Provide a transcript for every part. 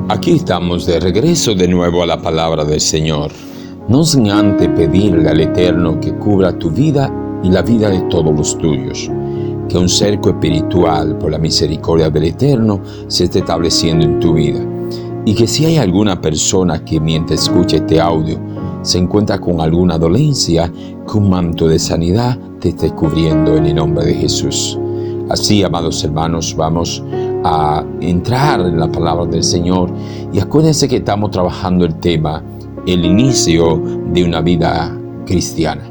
Aquí estamos de regreso de nuevo a la palabra del Señor, no sin antes pedirle al Eterno que cubra tu vida y la vida de todos los tuyos, que un cerco espiritual por la misericordia del Eterno se esté estableciendo en tu vida, y que si hay alguna persona que mientras escucha este audio se encuentra con alguna dolencia, que un manto de sanidad te esté cubriendo en el nombre de Jesús. Así, amados hermanos, vamos a entrar en la palabra del Señor y acuérdense que estamos trabajando el tema, el inicio de una vida cristiana.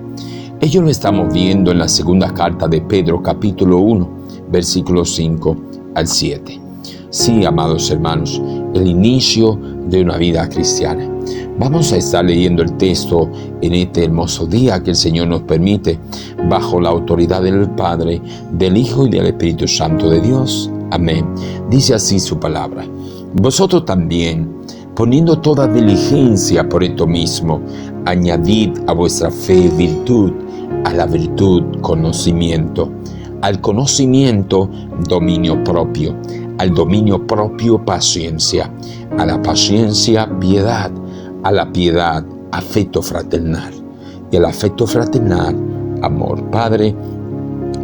Ello lo estamos viendo en la segunda carta de Pedro, capítulo 1, versículos 5 al 7. Sí, amados hermanos, el inicio de una vida cristiana. Vamos a estar leyendo el texto en este hermoso día que el Señor nos permite, bajo la autoridad del Padre, del Hijo y del Espíritu Santo de Dios. Amén. Dice así su palabra. Vosotros también, poniendo toda diligencia por esto mismo, añadid a vuestra fe virtud, a la virtud conocimiento, al conocimiento dominio propio, al dominio propio paciencia, a la paciencia piedad, a la piedad afecto fraternal y al afecto fraternal amor. Padre,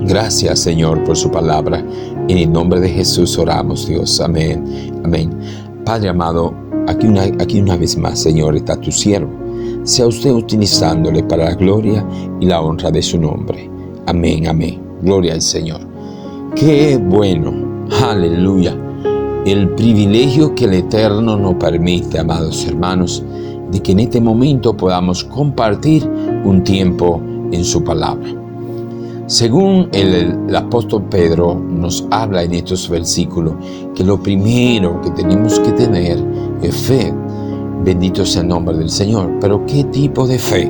gracias Señor por su palabra. En el nombre de Jesús oramos, Dios. Amén. Amén. Padre amado, aquí una vez más, Señor, está tu siervo. Sea usted utilizándole para la gloria y la honra de su nombre. Amén, amén. Gloria al Señor. Qué bueno. Aleluya. El privilegio que el Eterno nos permite, amados hermanos, de que en este momento podamos compartir un tiempo en su palabra. Según el apóstol Pedro nos habla en estos versículos, que lo primero que tenemos que tener es fe. Bendito sea el nombre del Señor. Pero ¿qué tipo de fe?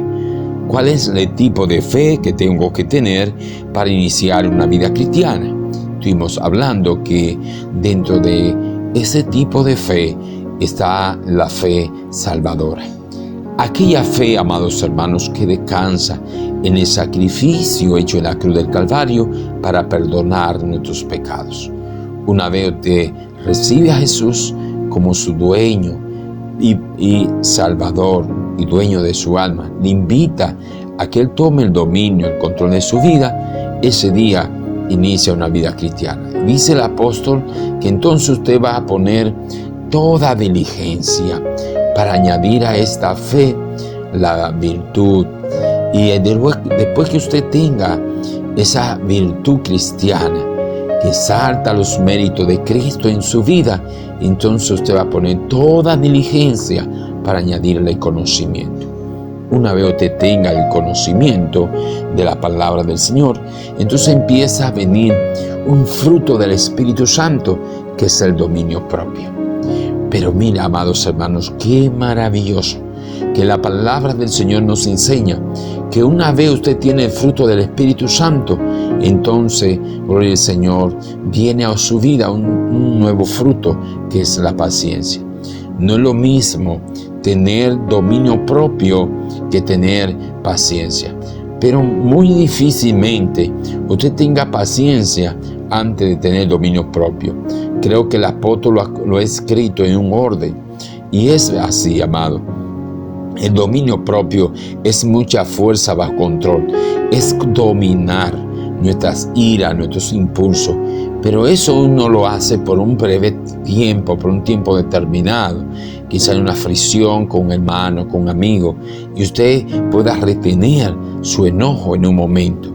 ¿Cuál es el tipo de fe que tengo que tener para iniciar una vida cristiana? Estuvimos hablando que dentro de ese tipo de fe está la fe salvadora. Aquella fe, amados hermanos, que descansa en el sacrificio hecho en la cruz del Calvario para perdonar nuestros pecados. Una vez usted recibe a Jesús como su dueño y salvador y dueño de su alma, le invita a que Él tome el dominio, el control de su vida. Ese día inicia una vida cristiana. Dice el apóstol que entonces usted va a poner toda diligencia para añadir a esta fe la virtud. Y después que usted tenga esa virtud cristiana que salta los méritos de Cristo en su vida, entonces usted va a poner toda diligencia para añadirle conocimiento. Una vez usted tenga el conocimiento de la palabra del Señor, entonces empieza a venir un fruto del Espíritu Santo, que es el dominio propio. Pero mira, amados hermanos, qué maravilloso que la palabra del Señor nos enseña que una vez usted tiene el fruto del Espíritu Santo, entonces, gloria al Señor, viene a su vida un nuevo fruto, que es la paciencia. No es lo mismo tener dominio propio que tener paciencia. Pero muy difícilmente usted tenga paciencia antes de tener dominio propio. Creo que el apóstol lo ha escrito en un orden. Y es así, amado. El dominio propio es mucha fuerza bajo control. Es dominar nuestras iras, nuestros impulsos. Pero eso uno lo hace por un breve tiempo, por un tiempo determinado. Quizá en una fricción con un hermano, con un amigo, y usted pueda retener su enojo en un momento.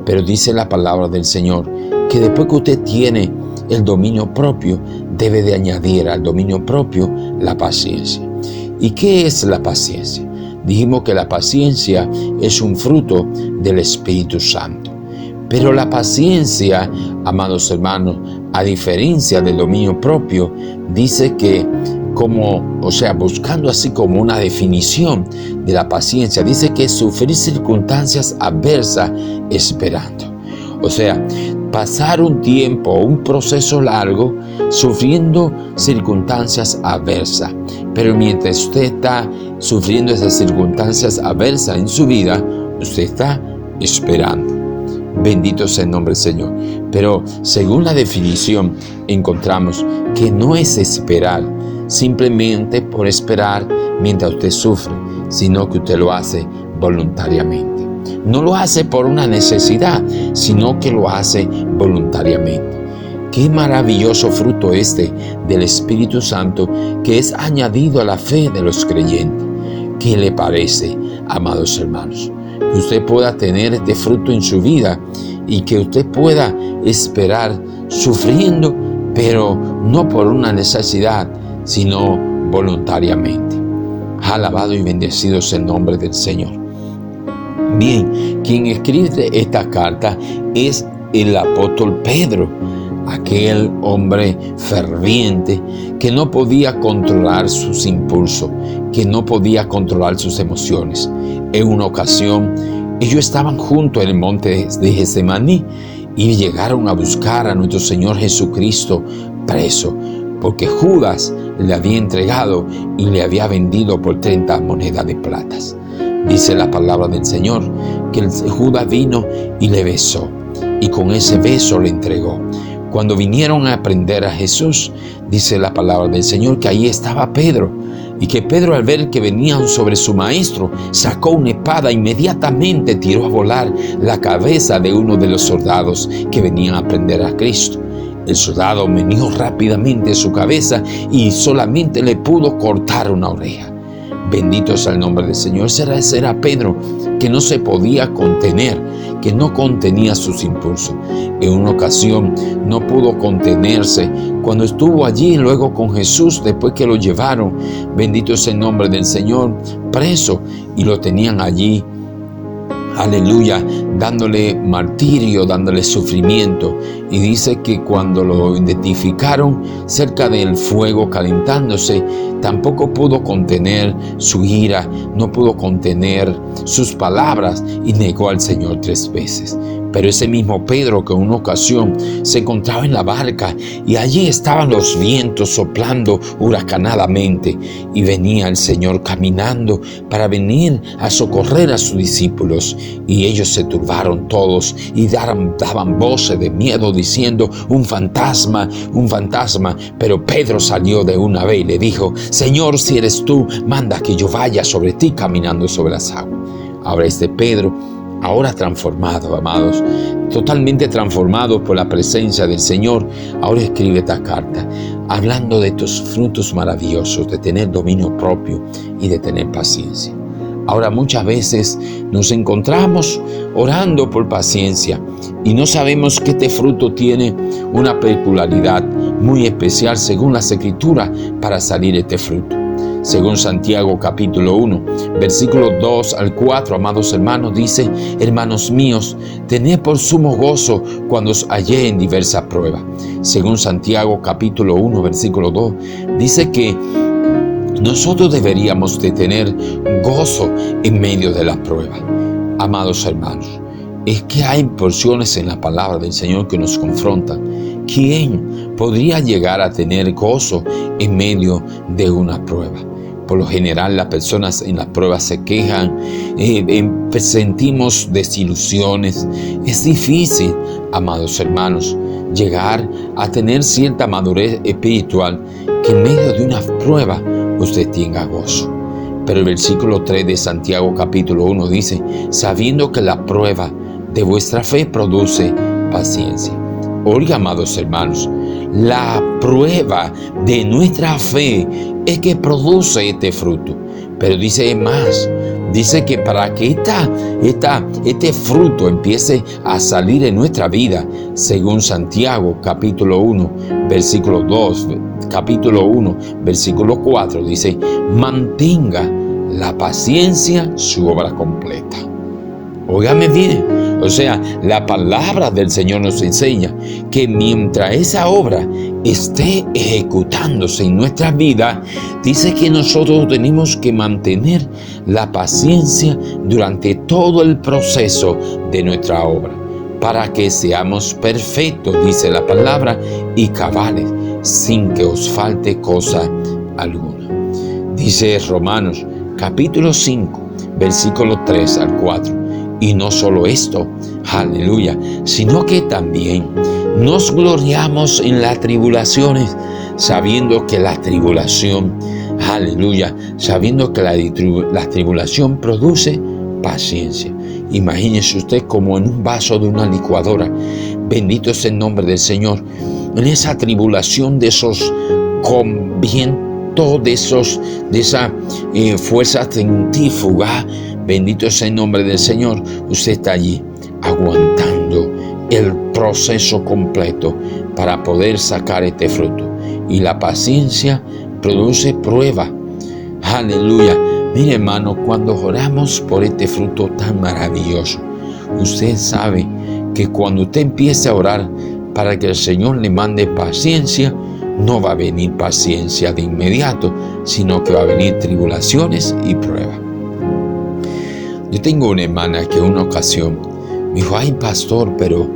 Pero dice la palabra del Señor que después que usted tiene el dominio propio, debe de añadir al dominio propio la paciencia. ¿Y qué es la paciencia? Dijimos que la paciencia es un fruto del Espíritu Santo. Pero la paciencia, amados hermanos, a diferencia del dominio propio, dice que buscando así como una definición de la paciencia, dice que es sufrir circunstancias adversas esperando. O sea, pasar un tiempo, un proceso largo, sufriendo circunstancias adversas. Pero mientras usted está sufriendo esas circunstancias adversas en su vida, usted está esperando. Bendito sea el nombre del Señor. Pero según la definición, encontramos que no es esperar, simplemente por esperar mientras usted sufre, sino que usted lo hace voluntariamente. No lo hace por una necesidad, sino que lo hace voluntariamente. Qué maravilloso fruto este del Espíritu Santo que es añadido a la fe de los creyentes. ¿Qué le parece, amados hermanos? Que usted pueda tener este fruto en su vida y que usted pueda esperar sufriendo, pero no por una necesidad, sino voluntariamente. Alabado y bendecido sea el nombre del Señor. Bien, quien escribe esta carta es el apóstol Pedro, aquel hombre ferviente que no podía controlar sus impulsos, que no podía controlar sus emociones. En una ocasión, ellos estaban juntos en el monte de Getsemaní y llegaron a buscar a nuestro Señor Jesucristo preso, porque Judas le había entregado y le había vendido por 30 monedas de plata. Dice la palabra del Señor que Judas vino y le besó, y con ese beso le entregó. Cuando vinieron a prender a Jesús, dice la palabra del Señor que ahí estaba Pedro, y que Pedro, al ver que venían sobre su maestro, sacó una espada e inmediatamente tiró a volar la cabeza de uno de los soldados que venían a prender a Cristo. El soldado meneó rápidamente su cabeza y solamente le pudo cortar una oreja. Bendito sea el nombre del Señor. Ese era Pedro, que no se podía contener, que no contenía sus impulsos. En una ocasión no pudo contenerse cuando estuvo allí luego con Jesús, después que lo llevaron, bendito sea el nombre del Señor, preso, y lo tenían allí, aleluya, dándole martirio, dándole sufrimiento. Y dice que cuando lo identificaron cerca del fuego calentándose, tampoco pudo contener su ira, no pudo contener sus palabras y negó al Señor 3 veces. Pero ese mismo Pedro, que en una ocasión se encontraba en la barca y allí estaban los vientos soplando huracanadamente, y venía el Señor caminando para venir a socorrer a sus discípulos, y ellos se turbaron todos y daban voces de miedo diciendo: un fantasma, un fantasma. Pero Pedro salió de una vez y le dijo: Señor, si eres tú, manda que yo vaya sobre ti caminando sobre las aguas. Ahora Pedro, ahora transformado, amados, totalmente transformado por la presencia del Señor, ahora escribe esta carta, hablando de estos frutos maravillosos, de tener dominio propio y de tener paciencia. Ahora muchas veces nos encontramos orando por paciencia y no sabemos que este fruto tiene una peculiaridad muy especial según las Escrituras para salir este fruto. Según Santiago capítulo 1, versículos 2 al 4, amados hermanos, dice: hermanos míos, tened por sumo gozo cuando os hallé en diversas pruebas. Según Santiago capítulo 1, versículo 2, dice que nosotros deberíamos de tener gozo en medio de la prueba. Amados hermanos, es que hay porciones en la palabra del Señor que nos confrontan. ¿Quién podría llegar a tener gozo en medio de una prueba? Por lo general, las personas en las pruebas se quejan, sentimos desilusiones. Es difícil, amados hermanos, llegar a tener cierta madurez espiritual que en medio de una prueba usted tenga gozo. Pero el versículo 3 de Santiago capítulo 1 dice: sabiendo que la prueba de vuestra fe produce paciencia. Oiga, amados hermanos, la prueba de nuestra fe es que produce este fruto. Pero dice más, dice que para que este fruto empiece a salir en nuestra vida, según Santiago capítulo 1, versículo 2, capítulo 1, versículo 4, dice: mantenga la paciencia su obra completa. Óigame bien, o sea, la palabra del Señor nos enseña que mientras esa obra esté ejecutándose en nuestra vida, dice que nosotros tenemos que mantener la paciencia durante todo el proceso de nuestra obra, para que seamos perfectos, dice la palabra, y cabales, sin que os falte cosa alguna. Dice Romanos capítulo 5, versículos 3 al 4. Y no solo esto, aleluya, sino que también Nos gloriamos en las tribulaciones, sabiendo que la tribulación, aleluya, sabiendo que la tribulación produce paciencia. Imagínese usted como en un vaso de una licuadora. Bendito es el nombre del Señor. En esa tribulación de esos vientos, de esa fuerza centrífuga, bendito es el nombre del Señor. Usted está allí aguantando el proceso completo para poder sacar este fruto. Y la paciencia produce prueba. Aleluya. Mire, hermano, cuando oramos por este fruto tan maravilloso, usted sabe que cuando usted empiece a orar para que el Señor le mande paciencia, no va a venir paciencia de inmediato, sino que va a venir tribulaciones y pruebas. Yo tengo una hermana que en una ocasión me dijo: ay, pastor, pero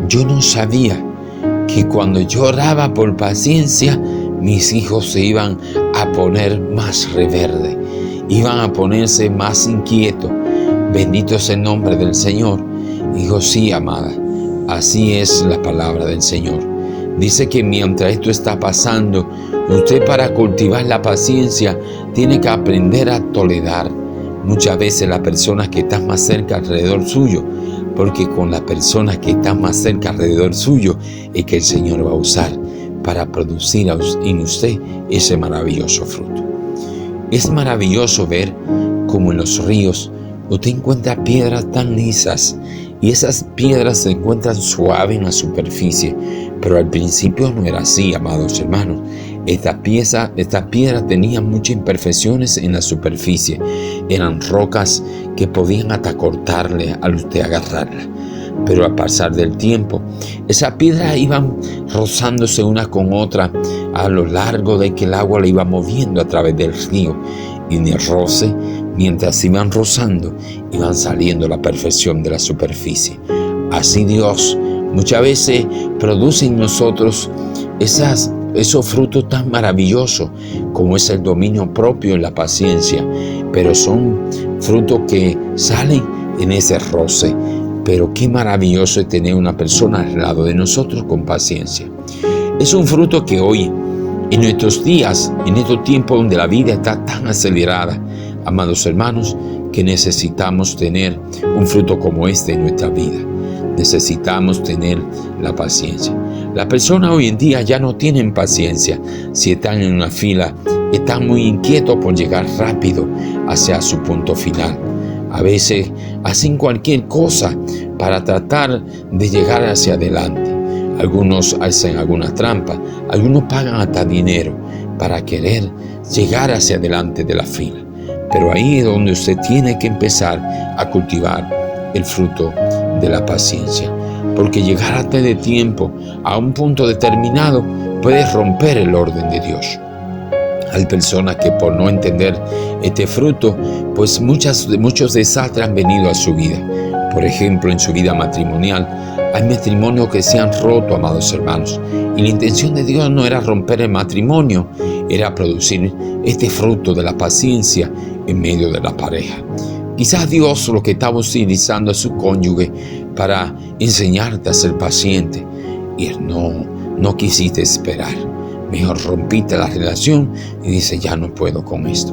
yo no sabía que cuando yo oraba por paciencia, mis hijos se iban a poner más rebeldes, iban a ponerse más inquietos. Bendito es el nombre del Señor. Dijo: sí, amada, así es la palabra del Señor. Dice que mientras esto está pasando, usted, para cultivar la paciencia, tiene que aprender a tolerar muchas veces las personas que están más cerca alrededor suyo, porque con las personas que están más cerca alrededor suyo es que el Señor va a usar para producir en usted ese maravilloso fruto. Es maravilloso ver cómo en los ríos usted encuentra piedras tan lisas, y esas piedras se encuentran suaves en la superficie, pero al principio no era así, amados hermanos. Estas piedras tenían muchas imperfecciones en la superficie. Eran rocas que podían hasta cortarle al usted agarrarla. Pero al pasar del tiempo, esas piedras iban rozándose una con otra a lo largo de que el agua la iba moviendo a través del río. Y en el roce, mientras iban rozando, iban saliendo la perfección de la superficie. Así Dios muchas veces produce en nosotros esos frutos tan maravillosos como es el dominio propio y la paciencia, pero son frutos que salen en ese roce. Pero qué maravilloso es tener una persona al lado de nosotros con paciencia. Es un fruto que hoy, en nuestros días, en estos tiempos donde la vida está tan acelerada, amados hermanos, que necesitamos tener un fruto como este en nuestra vida. Necesitamos tener la paciencia. Las personas hoy en día ya no tienen paciencia. Si están en una fila, están muy inquietos por llegar rápido hacia su punto final. A veces hacen cualquier cosa para tratar de llegar hacia adelante. Algunos hacen alguna trampa, algunos pagan hasta dinero para querer llegar hacia adelante de la fila. Pero ahí es donde usted tiene que empezar a cultivar el fruto de la paciencia. Porque llegar antes de tiempo a un punto determinado puede romper el orden de Dios. Hay personas que por no entender este fruto, pues muchos desastres han venido a su vida. Por ejemplo, en su vida matrimonial, hay matrimonios que se han roto, amados hermanos. Y la intención de Dios no era romper el matrimonio, era producir este fruto de la paciencia en medio de la pareja. Quizás Dios lo que estaba utilizando a su cónyuge para enseñarte a ser paciente. Y no quisiste esperar. Mejor rompiste la relación y dice: ya no puedo con esto.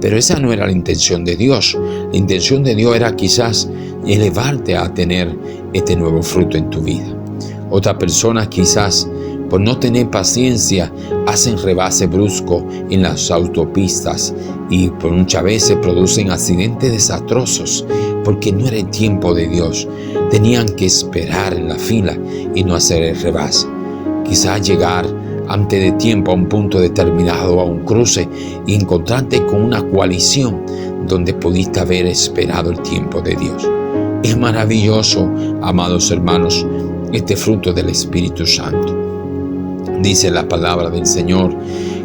Pero esa no era la intención de Dios. La intención de Dios era quizás elevarte a tener este nuevo fruto en tu vida. Otras personas quizás por no tener paciencia hacen rebase brusco en las autopistas y por muchas veces producen accidentes desastrosos porque no era el tiempo de Dios. Tenían que esperar en la fila y no hacer el rebase. Quizás llegar antes de tiempo a un punto determinado, a un cruce, y encontrarte con una coalición donde pudiste haber esperado el tiempo de Dios. Es maravilloso, amados hermanos, este fruto del Espíritu Santo. Dice la palabra del Señor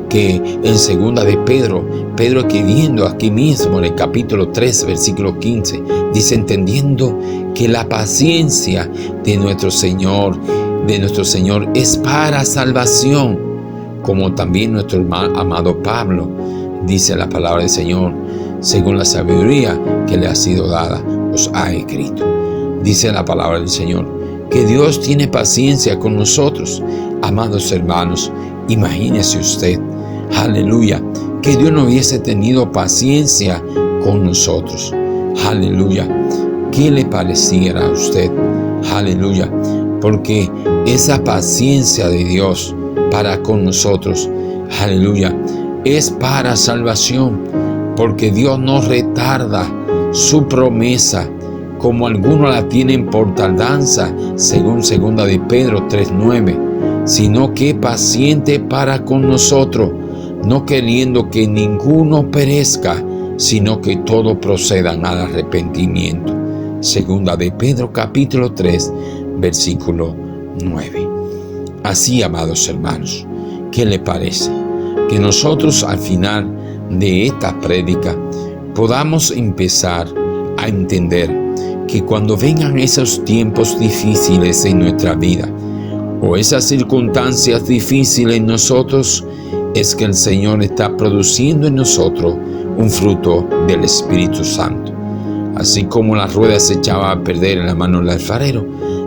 que en segunda de Pedro escribiendo aquí mismo en el capítulo 3, versículo 15, dice: entendiendo que la paciencia de nuestro Señor es para salvación, como también nuestro amado Pablo, dice la palabra del Señor, según la sabiduría que le ha sido dada, os ha escrito. Dice la palabra del Señor que Dios tiene paciencia con nosotros. Amados hermanos, imagínese usted, aleluya, que Dios no hubiese tenido paciencia con nosotros. Aleluya. ¿Qué le pareciera a usted? Aleluya. Porque esa paciencia de Dios para con nosotros, aleluya, es para salvación. Porque Dios no retarda su promesa como algunos la tienen por tardanza, según 2 de Pedro 3:9, sino que paciente para con nosotros, no queriendo que ninguno perezca, sino que todos procedan al arrepentimiento. 2 de Pedro capítulo 3, versículo 9. Así, amados hermanos, ¿qué le parece? Que nosotros al final de esta prédica podamos empezar a entender que cuando vengan esos tiempos difíciles en nuestra vida o esas circunstancias difíciles en nosotros, es que el Señor está produciendo en nosotros un fruto del Espíritu Santo. Así como la rueda se echaba a perder en la mano del alfarero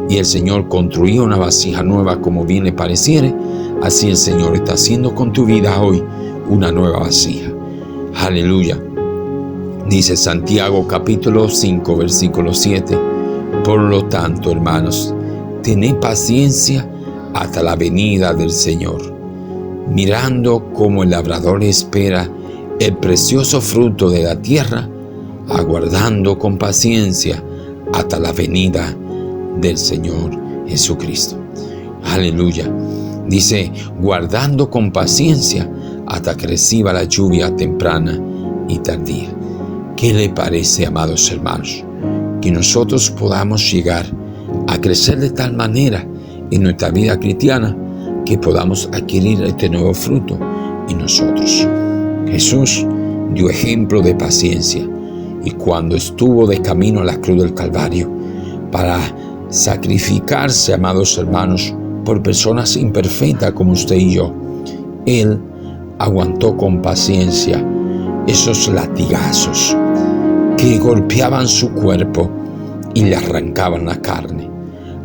y el Señor construía una vasija nueva como bien le pareciere, así el Señor está haciendo con tu vida hoy una nueva vasija. Aleluya. Dice Santiago capítulo 5, versículo 7. Por lo tanto, hermanos, tened paciencia hasta la venida del Señor, mirando como el labrador espera el precioso fruto de la tierra, aguardando con paciencia hasta la venida del Señor Jesucristo. Aleluya. Dice, guardando con paciencia hasta que reciba la lluvia temprana y tardía. ¿Qué le parece, amados hermanos? Que nosotros podamos llegar a crecer de tal manera en nuestra vida cristiana que podamos adquirir este nuevo fruto en nosotros. Jesús dio ejemplo de paciencia y cuando estuvo de camino a la cruz del Calvario para sacrificarse, amados hermanos, por personas imperfectas como usted y yo, Él aguantó con paciencia esos latigazos que golpeaban su cuerpo y le arrancaban la carne,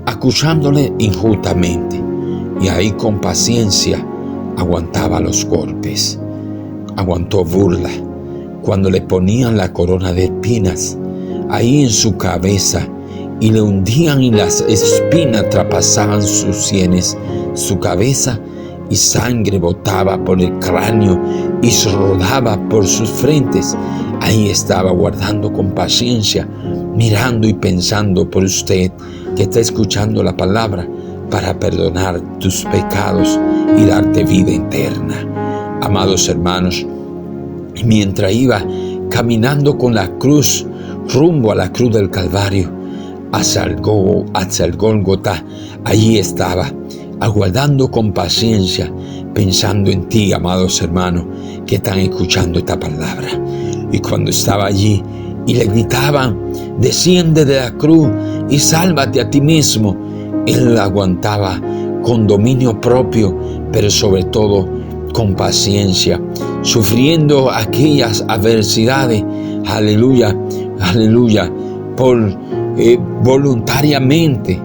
acusándole injustamente, y ahí con paciencia aguantaba los golpes, aguantó burla. Cuando le ponían la corona de espinas ahí en su cabeza y le hundían y las espinas traspasaban sus sienes, su cabeza, y sangre botaba por el cráneo y se rodaba por sus frentes, ahí estaba guardando con paciencia, mirando y pensando por usted que está escuchando la palabra para perdonar tus pecados y darte vida eterna. Amados hermanos, mientras iba caminando con la cruz rumbo a la cruz del Calvario hacia el Gólgota, allí estaba aguardando con paciencia, pensando en ti, amados hermanos, que están escuchando esta palabra. Y cuando estaba allí y le gritaban, desciende de la cruz y sálvate a ti mismo, Él aguantaba con dominio propio, pero sobre todo con paciencia, sufriendo aquellas adversidades, aleluya, aleluya, voluntariamente.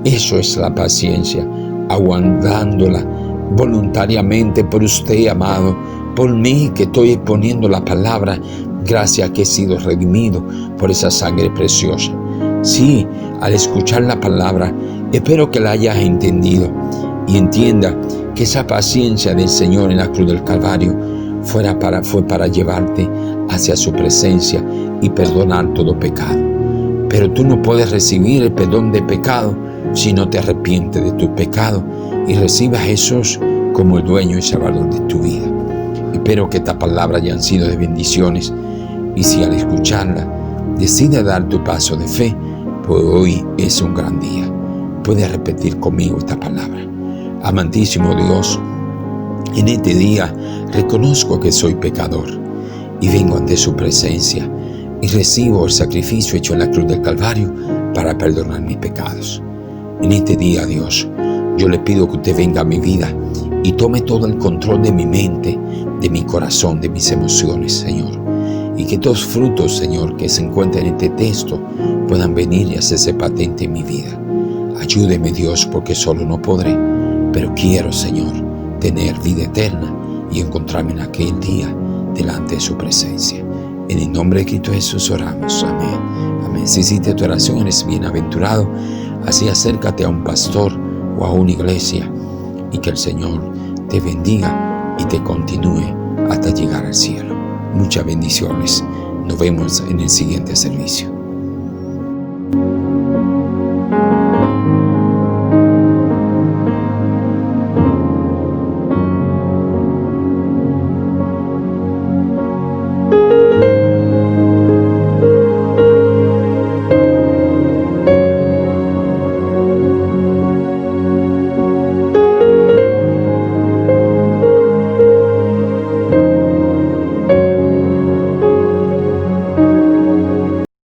Eso es la paciencia, aguantándola voluntariamente por usted, amado, por mí que estoy exponiendo la palabra, gracias a que he sido redimido por esa sangre preciosa. Sí, al escuchar la palabra, espero que la hayas entendido y entienda que esa paciencia del Señor en la cruz del Calvario fue para llevarte hacia su presencia y perdonar todo pecado. Pero tú no puedes recibir el perdón de pecado si no te arrepientes de tu pecado y recibes a Jesús como el dueño y salvador de tu vida. Espero que esta palabra hayan sido de bendiciones, y si al escucharla decides dar tu paso de fe, pues hoy es un gran día. Puedes repetir conmigo esta palabra. Amantísimo Dios, en este día reconozco que soy pecador y vengo ante su presencia y recibo el sacrificio hecho en la cruz del Calvario para perdonar mis pecados. En este día, Dios, yo le pido que usted venga a mi vida y tome todo el control de mi mente, de mi corazón, de mis emociones, Señor. Y que estos frutos, Señor, que se encuentran en este texto puedan venir y hacerse patente en mi vida. Ayúdeme, Dios, porque solo no podré, pero quiero, Señor, tener vida eterna y encontrarme en aquel día delante de su presencia. En el nombre de Cristo Jesús oramos. Amén. Amén. Si hiciste tu oración, eres bienaventurado. Así acércate a un pastor o a una iglesia y que el Señor te bendiga y te continúe hasta llegar al cielo. Muchas bendiciones. Nos vemos en el siguiente servicio.